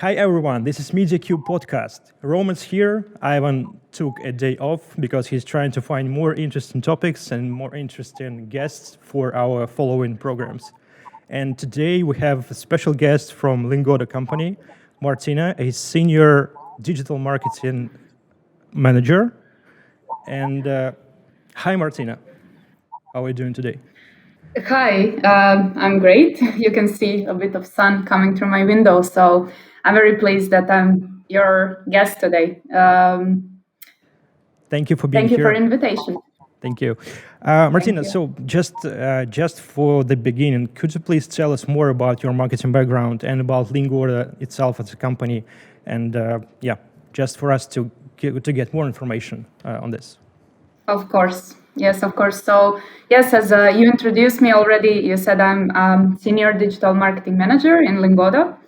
Hi everyone, this is mediacube podcast. Roman's here. Ivan took a day off because he's trying to find more interesting topics and more interesting guests for our following programs. And today we have a special guest from Lingoda company, Martina, a senior digital marketing manager. And hi Martina, how are you doing today? Hi, I'm great. You can see a bit of sun coming through my window, so I'm very pleased that I'm your guest today. Thank you for being Thank you here. for invitation. Thank you. Martina, so just for the beginning, could you please tell us more about your marketing background and about Lingoda itself as a company? And just for us to get more information on this. Of course. Yes, of course. So, yes, as you introduced me already, you said I'm Senior Digital Marketing Manager in Lingoda.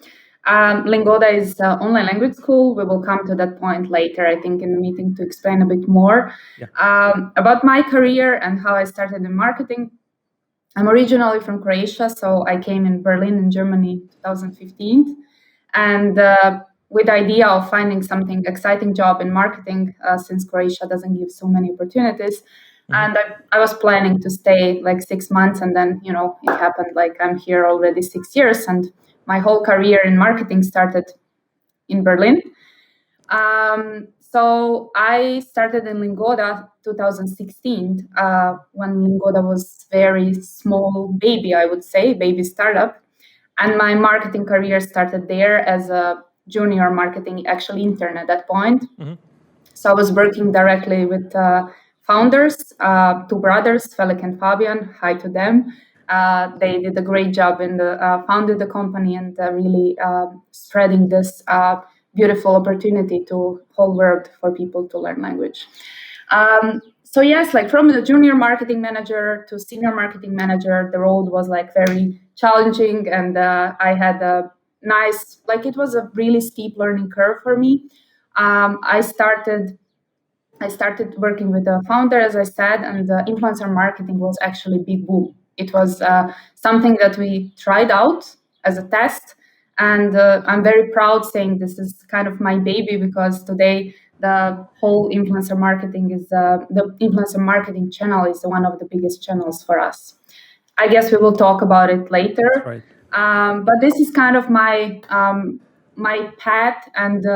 Lingoda is an online language school. We will come to that point later, I think, in the meeting to explain a bit more about my career and how I started in marketing. I'm originally from Croatia, so I came in Berlin in Germany 2015. And with the idea of finding something exciting job in marketing, since Croatia doesn't give so many opportunities. And I was planning to stay like 6 months, and then, it happened like I'm here already 6 years, and my whole career in marketing started in Berlin. So I started in Lingoda 2016, when Lingoda was very small baby, I would say, baby startup. And my marketing career started there as a junior marketing actually intern at that point. So I was working directly with founders, two brothers, Felix and Fabian. Hi to them. They did a great job in founded the company and really spreading this beautiful opportunity to whole world for people to learn language. So yes, like from the junior marketing manager to senior marketing manager, the road was like very challenging, and I had a nice, like it was a really steep learning curve for me. I started working with the founder, as I said, and influencer marketing was actually big boom. It was something that we tried out as a test, and I'm very proud saying this is kind of my baby, because today the whole influencer marketing is the influencer marketing channel is one of the biggest channels for us. I guess we will talk about it later. Right. But this is kind of my path, and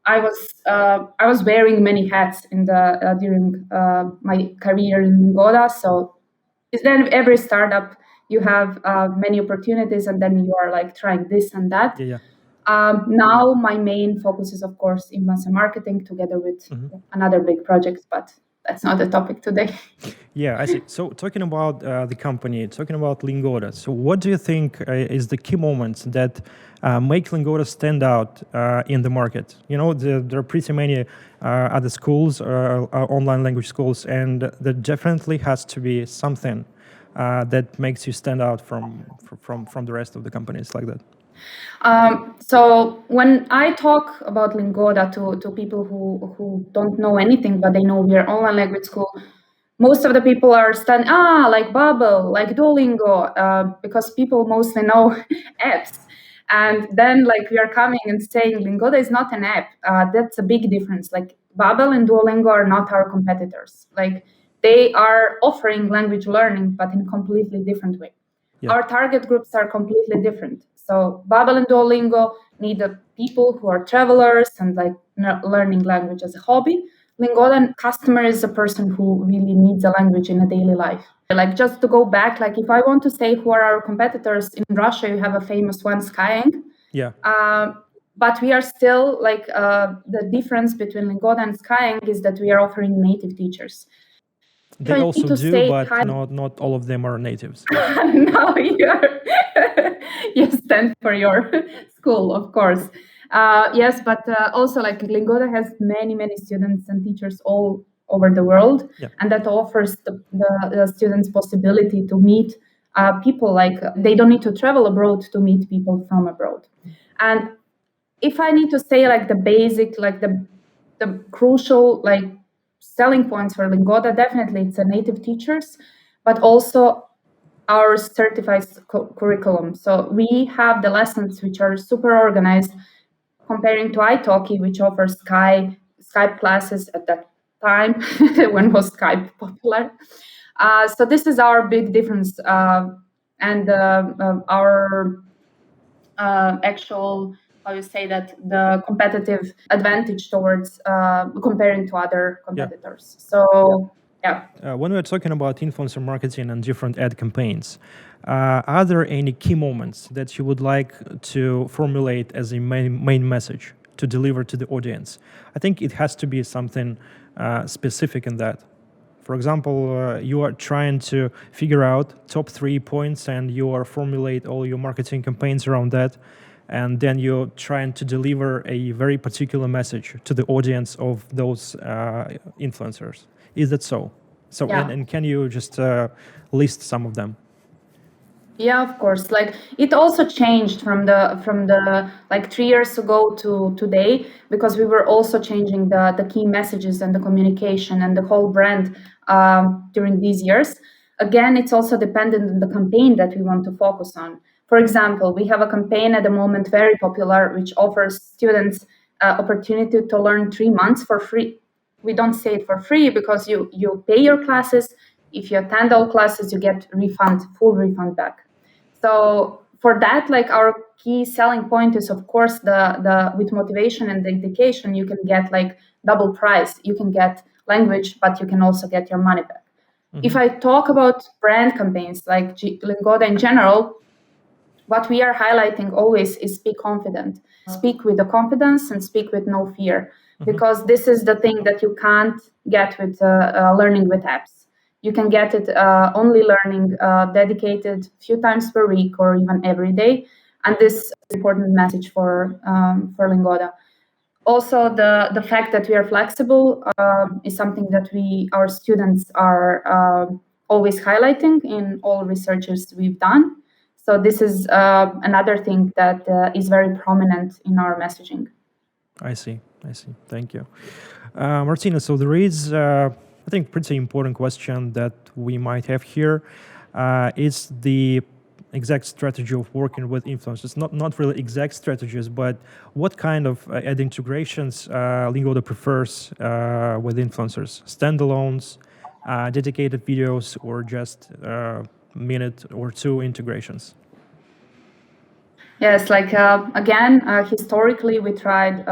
I was wearing many hats in the during my career in Lingoda. So then every startup you have many opportunities, and then you are like trying this and that. Yeah. Now my main focus is, of course, influencer marketing together with another big project, but that's not the topic today. Yeah, I see. So talking about the company, talking about Lingoda, so what do you think is the key moments that make Lingoda stand out in the market? You know, there are pretty many other schools, online language schools, and there definitely has to be something that makes you stand out from the rest of the companies like that. So when I talk about Lingoda to people who don't know anything, but they know we are online language school, most of the people are studying, like Babbel, like Duolingo, because people mostly know apps. And then like we are coming and saying Lingoda is not an app. That's a big difference. Like Babbel and Duolingo are not our competitors. Like they are offering language learning, but in completely different way. Yeah. Our target groups are completely different. So Babbel and Duolingo need the people who are travelers and like learning language as a hobby. Lingoda customer is a person who really needs a language in a daily life. Like just to go back, like if I want to say who are our competitors in Russia, you have a famous one, Skyeng. Yeah. But we are still like the difference between Lingoda and Skyeng is that we are offering native teachers. They also do, but not all of them are natives. No, you stand for your school, of course. Yes, but also like Lingoda has many students and teachers all over the world, and that offers the students possibility to meet people. Like they don't need to travel abroad to meet people from abroad. And if I need to say like the basic, like the crucial like selling points for Lingoda, definitely it's a native teachers, but also our certified curriculum. So we have the lessons which are super organized. comparing to italki, which offers Skype classes at that time when was Skype popular. So this is our big difference, and our actual, how you say that, the competitive advantage towards comparing to other competitors. So yeah. When we're talking about influencer marketing and different ad campaigns, are there any key moments that you would like to formulate as a main message to deliver to the audience? I think it has to be something specific in that. For example, you are trying to figure out top 3 points and you are formulate all your marketing campaigns around that. And then you're trying to deliver a very particular message to the audience of those influencers. Is that so? So, Yeah. and can you just list some of them? Yeah, of course. Like it also changed from the like 3 years ago to today, because we were also changing the key messages and the communication and the whole brand during these years. Again, it's also dependent on the campaign that we want to focus on. For example, we have a campaign at the moment very popular, which offers students opportunity to learn 3 months for free. We don't say it for free because you pay your classes. If you attend all classes, you get full refund back. So for that, like our key selling point is, of course, the with motivation and dedication, you can get like double price. You can get language, but you can also get your money back. Mm-hmm. If I talk about brand campaigns like Lingoda in general, what we are highlighting always is be confident. Speak with the confidence and speak with no fear, because this is the thing that you can't get with learning with apps. You can get it only learning dedicated few times per week or even every day. And this is an important message for Lingoda. Also, the fact that we are flexible is something that our students are always highlighting in all researches we've done. So this is another thing that is very prominent in our messaging. I see. Thank you. Martina, so there is, I think, pretty important question that we might have here. Is the exact strategy of working with influencers? Not really exact strategies, but what kind of ad integrations Lingoda prefers with influencers? Standalones, dedicated videos, or just minute or two integrations? Yes, like again, historically we tried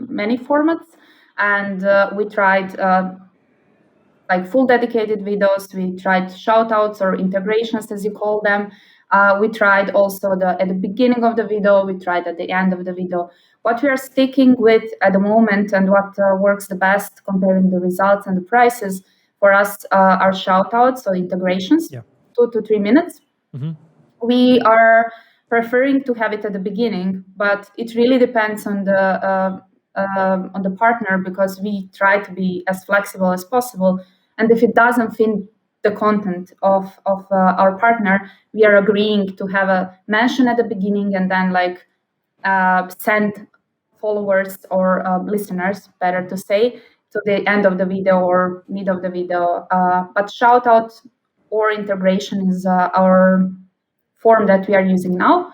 many formats, and we tried like full dedicated videos. We tried shout outs or integrations, as you call them. We tried also at the beginning of the video, we tried at the end of the video. What we are sticking with at the moment and what works the best comparing the results and the prices for us are shout outs, so integrations, 2 to 3 minutes. Mm-hmm. We are preferring to have it at the beginning, but it really depends on the partner, because we try to be as flexible as possible. And if it doesn't fit the content of our partner, we are agreeing to have a mention at the beginning and then like send followers or listeners, better to say, to the end of the video or mid of the video. But shout out or integration is our form that we are using now.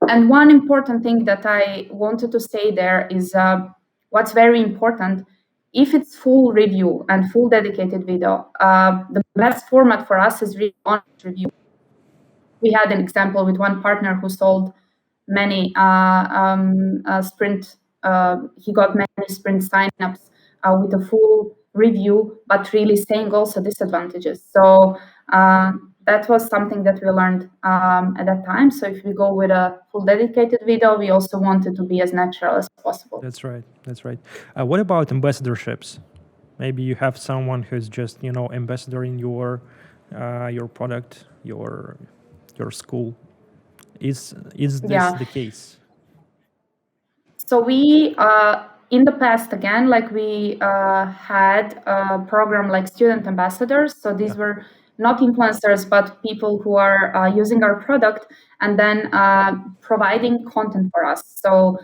And one important thing that I wanted to say there is what's very important. If it's full review and full dedicated video, the best format for us is really honest review. We had an example with one partner who sold many sprint. He got many sprint signups with a full review, but really saying also disadvantages. So that was something that we learned at that time. So if we go with a full dedicated video, we also wanted to be as natural as possible. That's right. What about ambassadorships? Maybe you have someone who's just ambassador in your product, your school. Is this the case? So we in the past, again, like we had a program like student ambassadors. So these were not influencers, but people who are using our product and then providing content for us. So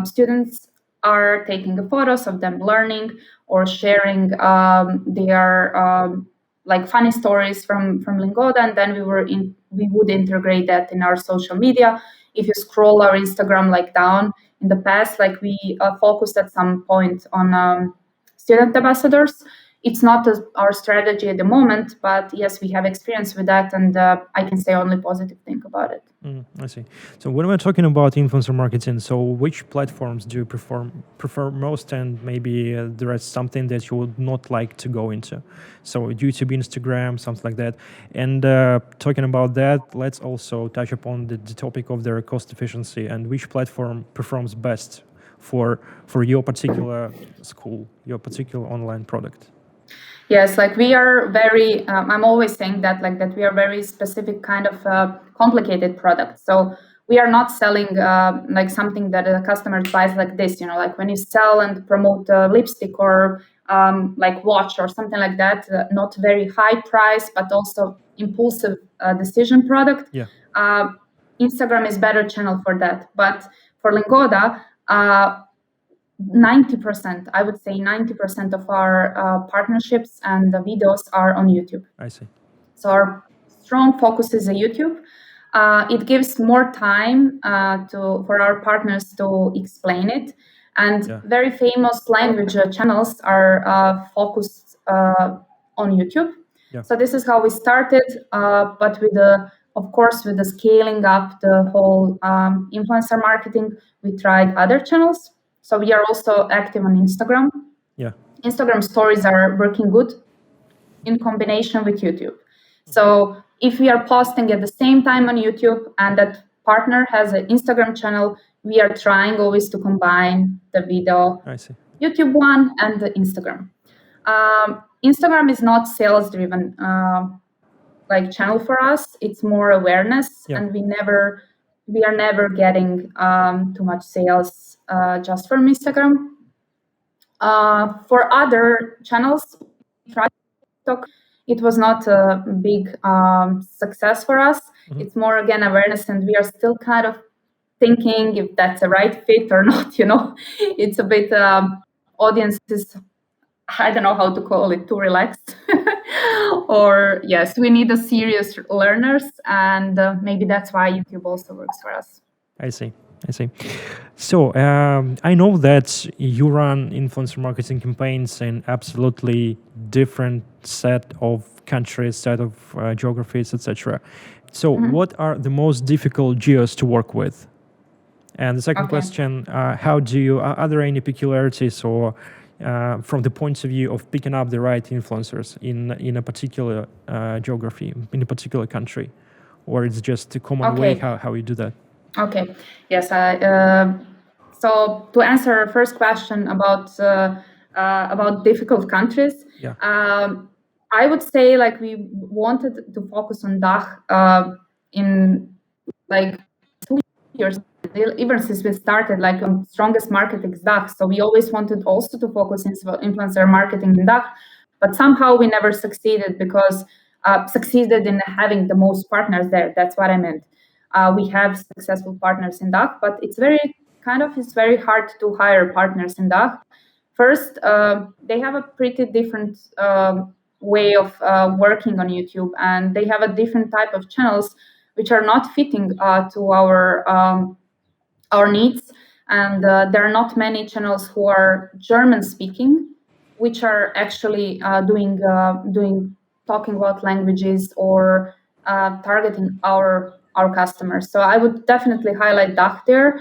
students are taking the photos of them learning or sharing their like funny stories from Lingoda, and then we would integrate that in our social media. If you scroll our Instagram like down in the past, like we focused at some point on student ambassadors. It's not our strategy at the moment, but yes, we have experience with that, and I can say only positive thing about it. I see. So when we're talking about influencer marketing, so which platforms do you prefer most, and maybe there is something that you would not like to go into? So YouTube, Instagram, something like that. And talking about that, let's also touch upon the topic of their cost efficiency and which platform performs best for your particular school, your particular online product. Yes, like we are very, I'm always saying that, like that we are very specific kind of complicated product. So we are not selling like something that a customer buys like this, like when you sell and promote lipstick or like watch or something like that, not very high price, but also impulsive decision product. Yeah. Instagram is better channel for that. But for Lingoda, 90%, I would say 90% of our partnerships and the videos are on YouTube. I see. So our strong focus is on YouTube. It gives more time for our partners to explain it. And very famous language channels are focused on YouTube. Yeah. So this is how we started, but of course, with the scaling up the whole influencer marketing, we tried other channels. So we are also active on Instagram. Yeah. Instagram stories are working good in combination with YouTube. So if we are posting at the same time on YouTube and that partner has an Instagram channel, we are trying always to combine the video, YouTube one and the Instagram. Instagram is not sales driven like channel for us. It's more awareness, and we are never getting too much sales just from Instagram. For other channels, TikTok, it was not a big success for us. Mm-hmm. It's more, again, awareness, and we are still kind of thinking if that's a right fit or not. It's a bit audiences, I don't know how to call it, too relaxed. Or yes, we need a serious learners, and maybe that's why YouTube also works for us. I see. So I know that you run influencer marketing campaigns in absolutely different set of countries, set of geographies, etc. So what are the most difficult geos to work with? And the second question, are there any peculiarities or from the point of view of picking up the right influencers in a particular geography, in a particular country, or it's just a common way how you do that? Okay. Yes. So to answer our first question about difficult countries, I would say like we wanted to focus on DACH in like 2 years. Even since we started, like strongest market is DACH. So we always wanted also to focus in influencer marketing in DACH, but somehow we never succeeded because succeeded in having the most partners there. That's what I meant. We have successful partners in DACH, but it's very hard to hire partners in DACH. First, they have a pretty different way of working on YouTube, and they have a different type of channels which are not fitting to our needs. And there are not many channels who are German speaking, which are actually talking about languages or targeting our customers. So I would definitely highlight DACH there.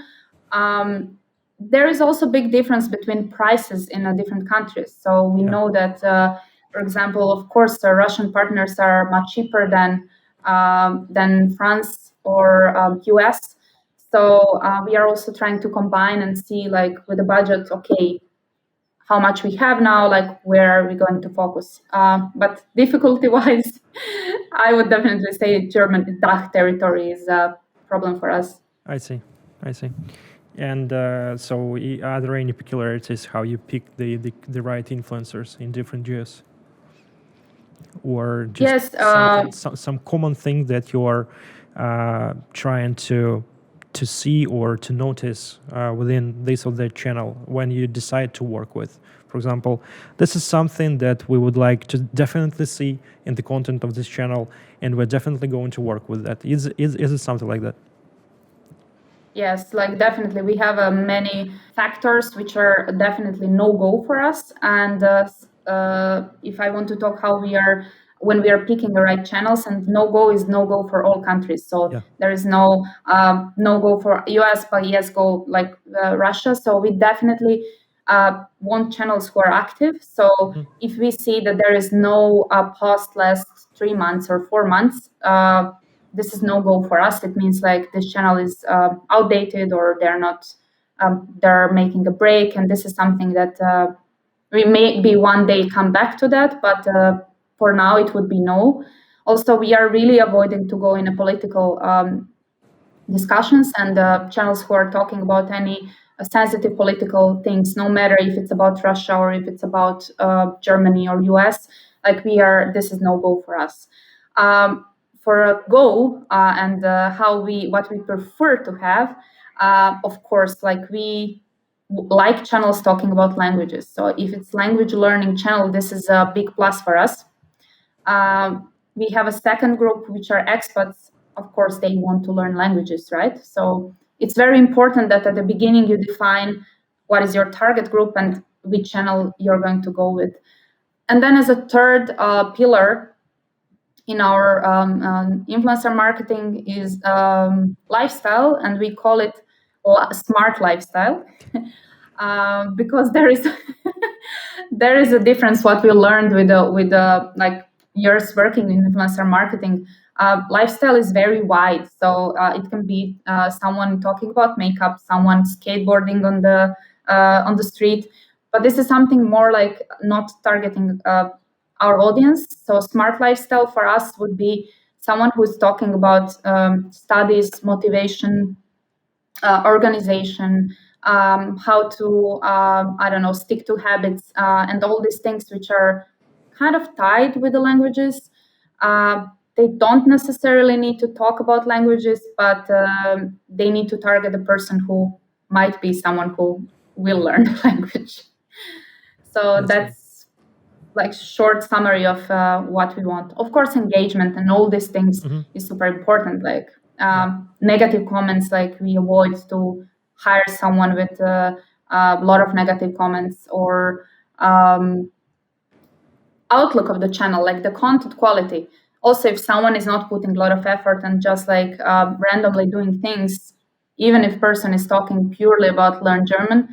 There is also a big difference between prices in different countries. So we know that, for example, of course, Russian partners are much cheaper than France or US. So we are also trying to combine and see, like, with the budget, how much we have now, like where are we going to focus? But difficulty-wise, I would definitely say German DACH territory is a problem for us. I see. And so are there any peculiarities how you pick the right influencers in different geos? Or just some common thing that you are trying to see or to notice within this or that channel when you decide to work with? For example, this is something that we would like to definitely see in the content of this channel, and we're definitely going to work with that. Is it something like that? Yes, like definitely. We have many factors which are definitely no-go for us. And if I want to talk how we are, when we are picking the right channels, and no-go is no-go for all countries. So Yeah. there is no no-go for US, but yes, go like Russia. So we definitely want channels who are active. So if we see that there is no post last 3 months or 4 months, this is no go for us. It means like this channel is outdated, or they're not, they're making a break, and this is something that we may be one day come back to that, but for now it would be no. Also, we are really avoiding to go in a political discussions, and channels who are talking about any sensitive political things, no matter if it's about Russia or if it's about Germany or US. Like this is no go for us. For a go and what we prefer to have, of course, like we like channels talking about languages. So if it's language learning channel, this is a big plus for us. We have a second group, which are expats. Of course, they want to learn languages, right? So it's very important that at the beginning you define what is your target group and which channel you're going to go with. And then as a third pillar in our influencer marketing is lifestyle, and we call it smart lifestyle. Because there is there is a difference what we learned with the like years working in influencer marketing. Lifestyle is very wide, so it can be someone talking about makeup, someone skateboarding on the street, but this is something more like not targeting our audience. So smart lifestyle for us would be someone who is talking about studies, motivation, organization, how to I don't know, stick to habits, and all these things which are kind of tied with the languages. They don't necessarily need to talk about languages, but they need to target the person who might be someone who will learn the language. So that's like short summary of what we want. Of course, engagement and all these things is super important. Like negative comments, like we avoid to hire someone with a lot of negative comments, or outlook of the channel, like the content quality. Also, if someone is not putting a lot of effort and just like randomly doing things, even if person is talking purely about learn German,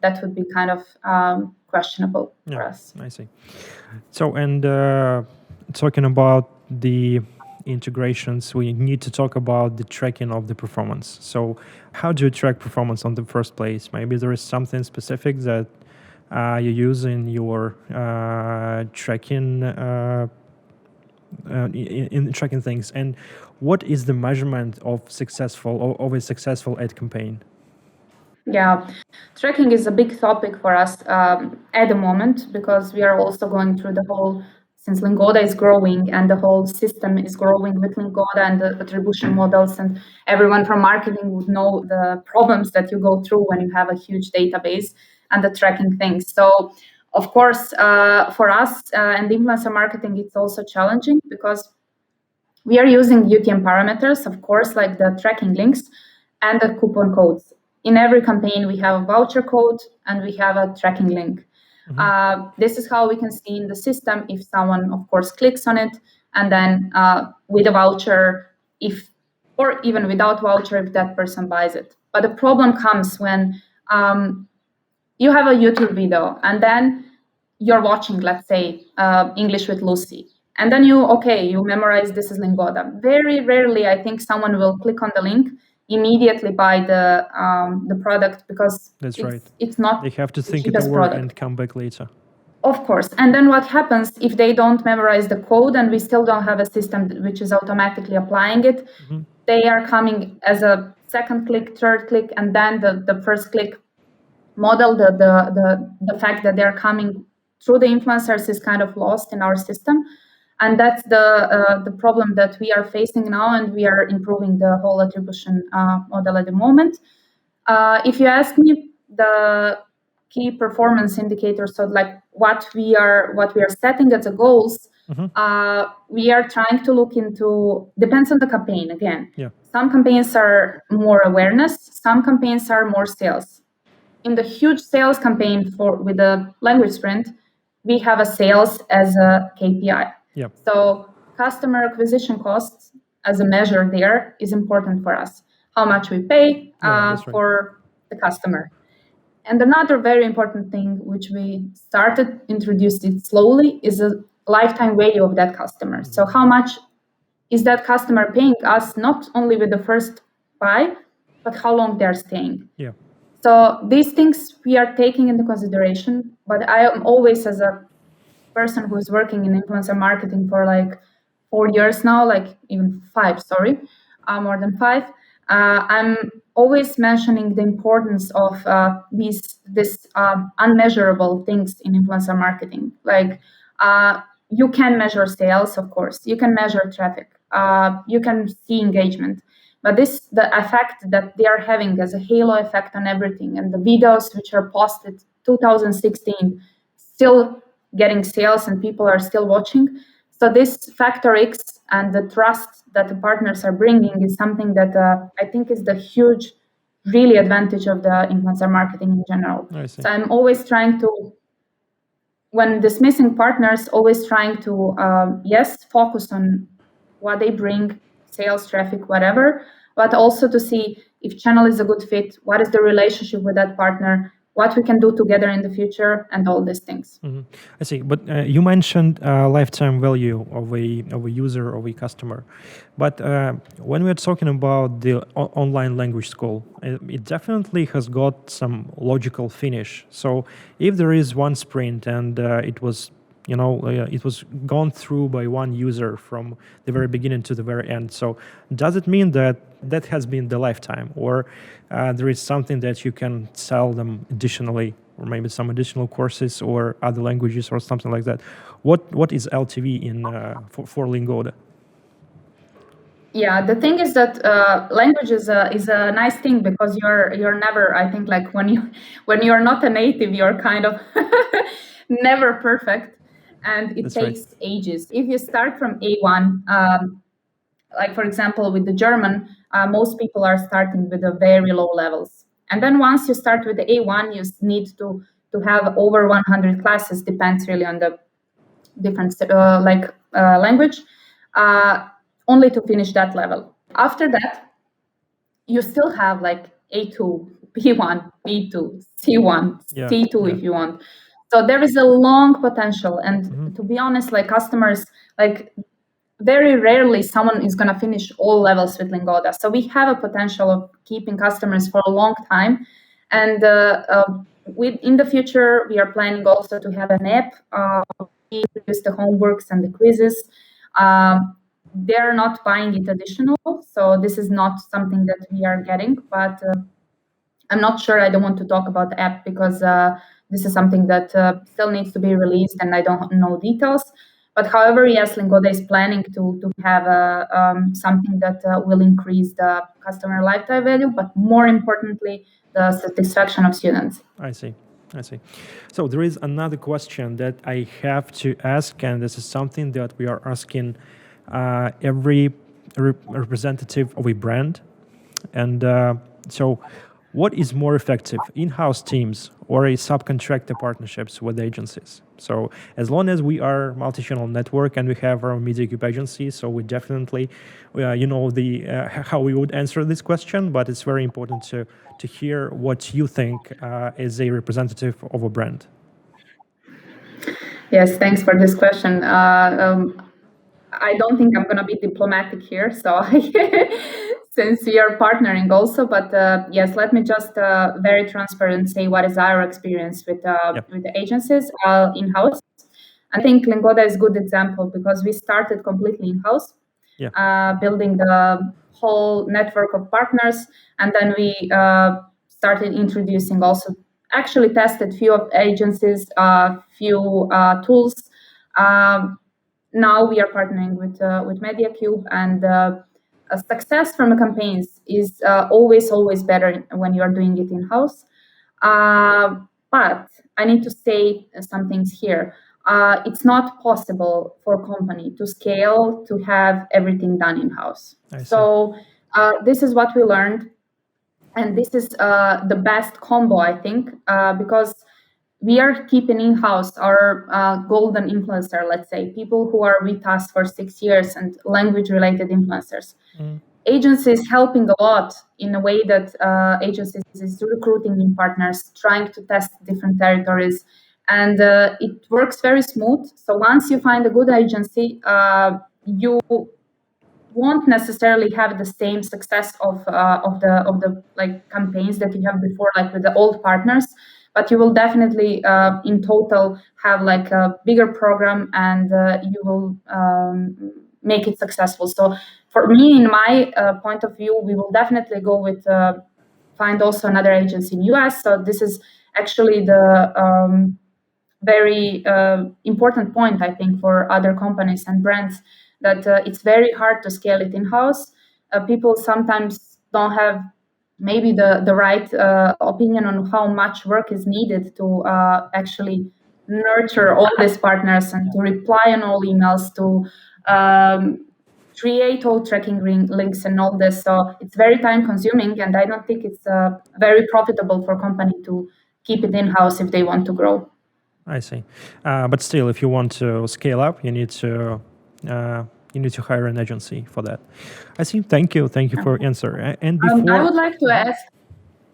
that would be kind of questionable for us. I see. So, and talking about the integrations, we need to talk about the tracking of the performance. So how do you track performance on the first place? Maybe there is something specific that you use in your tracking in tracking things, and what is the measurement of a successful ad campaign? Yeah, tracking is a big topic for us at the moment, because we are also going through the whole, since Lingoda is growing and the whole system is growing with Lingoda and the attribution models, and everyone from marketing would know the problems that you go through when you have a huge database and the tracking things. So of course, for us and influencer marketing, it's also challenging, because we are using UTM parameters, of course, like the tracking links and the coupon codes. In every campaign, we have a voucher code and we have a tracking link. This is how we can see in the system if someone, of course, clicks on it, and then with a voucher, or even without voucher, if that person buys it. But the problem comes when you have a YouTube video and then you're watching, let's say, English with Lucy. And then you memorize this is Lingoda. Very rarely, I think, someone will click on the link, immediately buy the product, because it's not they have to think it cheapest over product. and come back later. Of course. And then what happens if they don't memorize the code and we still don't have a system which is automatically applying it? They are coming as a second click, third click, and then the first click model, the fact that they're coming through the influencers is kind of lost in our system. And that's the problem that we are facing now, and we are improving the whole attribution model at the moment. If you ask me, the key performance indicators, so like what we are setting as the goals, We are trying to look into, depends on the campaign again. Yeah. Some campaigns are more awareness, some campaigns are more sales. In the huge sales campaign with the language sprint, we have a sales as a KPI. Yeah. So customer acquisition costs as a measure there is important for us. How much we pay That's right. for the customer. And another very important thing, which we started introduced it slowly, is a lifetime value of that customer. So how much is that customer paying us, not only with the first buy, but how long they're staying. Yeah. So these things we are taking into consideration, but I am always, as a person who is working in influencer marketing for like 4 years now, like even 5, sorry, more than 5, I'm always mentioning the importance of these unmeasurable things in influencer marketing. Like you can measure sales, of course, you can measure traffic, you can see engagement, but the effect that they are having as a halo effect on everything, and the videos which are posted 2016 still getting sales and people are still watching. So this factor X and the trust that the partners are bringing is something that I think is the huge really advantage of the influencer marketing in general. So I'm always trying to, when dismissing partners, always trying to yes, focus on what they bring, sales, traffic, whatever, but also to see if channel is a good fit, what is the relationship with that partner, what we can do together in the future, and all these things. I see. But you mentioned lifetime value of a user, of a customer. But when we're talking about the online language school, it definitely has got some logical finish. So if there is one sprint and it was it was gone through by one user from the very beginning to the very end. So does it mean that that has been the lifetime, or there is something that you can sell them additionally, or maybe some additional courses or other languages or something like that? What is LTV in for Lingoda? Yeah, the thing is that language is a nice thing because you're never, I think, like when you're not a native, you're kind of never perfect, and it takes ages. If you start from A1, like for example with the German, most people are starting with a very low levels, and then once you start with the A1, you need to have over 100 classes. Depends really on the different language. Only to finish that level. After that, you still have like A2, B1, B2, C1, C2 if you want. So there is a long potential, and to be honest, like customers, like very rarely someone is going to finish all levels with Lingoda. So we have a potential of keeping customers for a long time, and in the future we are planning also to have an app. We produce the homeworks and the quizzes. They're not buying it additional, so this is not something that we are getting, but I'm not sure. I don't want to talk about the app because this is something that still needs to be released and I don't know details. But however, yes, Lingoda is planning to have something that will increase the customer lifetime value, but more importantly, the satisfaction of students. I see. So there is another question that I have to ask, and this is something that we are asking every representative of a brand. And so what is more effective, in-house teams or a subcontractor partnerships with agencies? So as long as we are multi-channel network and we have our mediacube agency, so we definitely, how we would answer this question, but it's very important to hear what you think as a representative of a brand. Yes, thanks for this question. I don't think I'm going to be diplomatic here, so since we are partnering also, but yes, let me just very transparent say what is our experience with the agencies in-house. I think Lingoda is a good example because we started completely in-house, building the whole network of partners, and then we started introducing also, actually tested few of agencies, few tools. Now we are partnering with mediacube, and success from the campaigns is always better when you are doing it in-house. But I need to say some things here. it's not possible for company to scale to have everything done in-house. So this is what we learned, and this is the best combo, I think, because we are keeping in-house our golden influencer, let's say, people who are with us for 6 years and language-related influencers. Agencies helping a lot in a way that agencies is recruiting new partners, trying to test different territories, and it works very smooth. So once you find a good agency, you won't necessarily have the same success of the like campaigns that you have before, like with the old partners, but you will definitely in total have like a bigger program, and you will make it successful. So for me, in my point of view, we will definitely go with find also another agency in US. So this is actually the very important point, I think, for other companies and brands, that it's very hard to scale it in-house. People sometimes don't have maybe the right opinion on how much work is needed to actually nurture all these partners and to reply on all emails, to create all tracking links and all this. So it's very time consuming, and I don't think it's very profitable for company to keep it in-house if they want to grow. I see. But still, if you want to scale up, you need to hire an agency for that. I see. Thank you for answer. And before,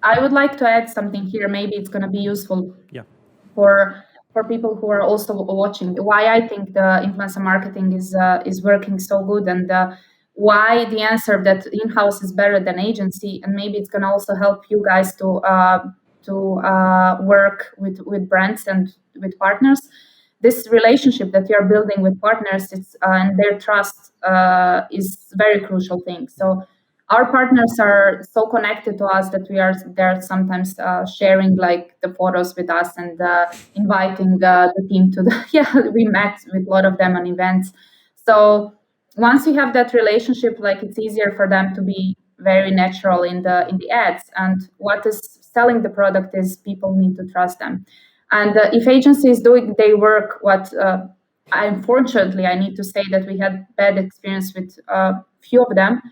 I would like to add something here. Maybe it's going to be useful for people who are also watching. Why I think the influencer marketing is working so good, and why the answer that in-house is better than agency, and maybe it's going to also help you guys to work with brands and with partners. This relationship that you're building with partners, and their trust is very crucial thing. So our partners are so connected to us that they're sometimes sharing like the photos with us, and inviting the team to we met with a lot of them on events. So once you have that relationship, like, it's easier for them to be very natural in the ads, and what is selling the product is people need to trust them. And if agencies doing their work, unfortunately, I need to say that we had bad experience with a few of them.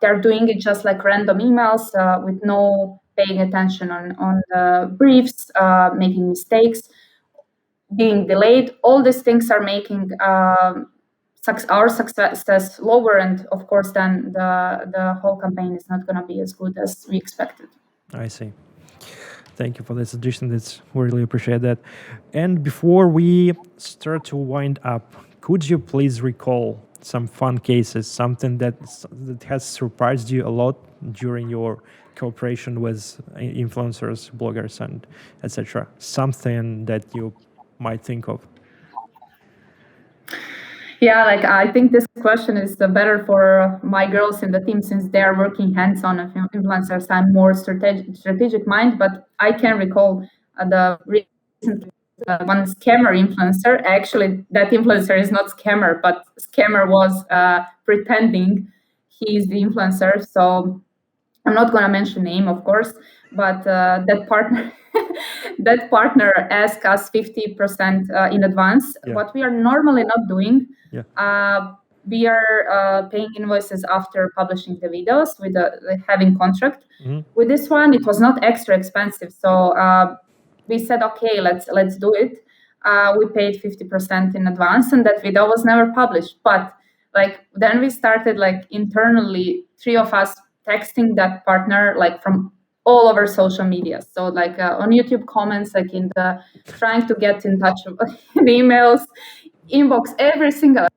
They're doing it just like random emails with no paying attention on the briefs, making mistakes, being delayed. All these things are making our success lower, and of course then the whole campaign is not going to be as good as we expected. I see. Thank you for the suggestion. We really appreciate that. And before we start to wind up, could you please recall some fun cases, something that has surprised you a lot during your cooperation with influencers, bloggers, and etc.? Something that you might think of. Yeah, like, I think this question is better for my girls in the team, since they are working hands-on influencers. I'm more strategic mind, but I can recall the recent one scammer influencer. Actually, that influencer is not scammer, but scammer was pretending he's the influencer. So I'm not going to mention name, of course, but that partner that partner asked us 50% in advance. Yeah. What we are normally not doing. Yeah. We are paying invoices after publishing the videos with having contract. Mm-hmm. With this one, it was not extra expensive, so we said, okay, let's do it. We paid 50% in advance, and that video was never published. But like, then we started like internally, 3 of us texting that partner like from all over social media. So like on YouTube comments, like in the trying to get in touch in emails, inbox, every single.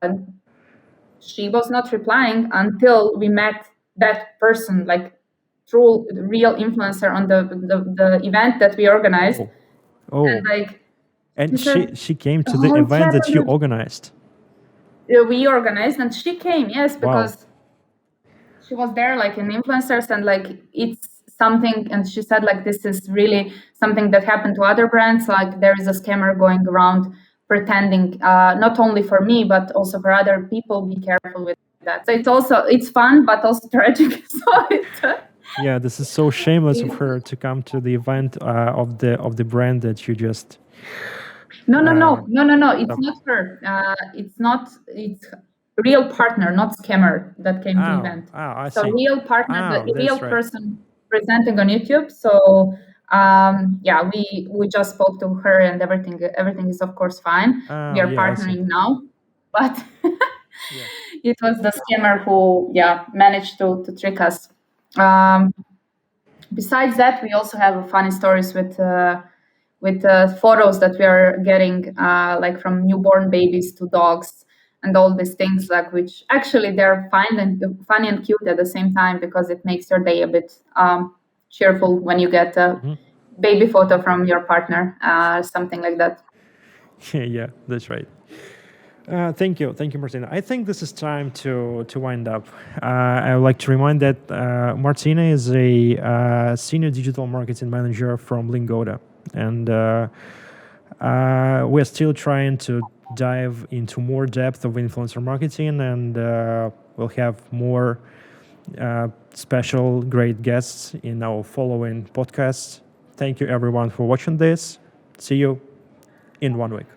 She was not replying until we met that person, like true real influencer on the event that we organized. Oh. And like, and she came to the event that you organized. We organized, and she came, yes, because she was there like an influencers, and like it's something, and she said like, this is really something that happened to other brands. Like, there is a scammer going around pretending, not only for me but also for other people. Be careful with that. So it's fun but also tragic. Yeah, this is so shameless of her to come to the event of the brand that you just No. It's So, not her. It's not. It's real partner, not scammer that came to event. I So see. real partner, Oh, the real that's right. person presenting on YouTube. So yeah, we just spoke to her and everything is of course fine. We Oh, are yeah, I see. partnering now, but Yeah. it was the scammer who managed to trick us. Um, Besides that, we also have funny stories with photos that we are getting, like from newborn babies to dogs and all these things, like which actually they're fine and funny and cute at the same time because it makes your day a bit cheerful when you get a Mhm. baby photo from your partner, something like that. Yeah, that's right. Thank you, Martina. I think this is time to wind up. I would like to remind that Martina is a senior digital marketing manager from Lingoda, and we're still trying to dive into more depth of influencer marketing, and we'll have more special great guests in our following podcasts. Thank you, everyone, for watching this. See you in 1 week.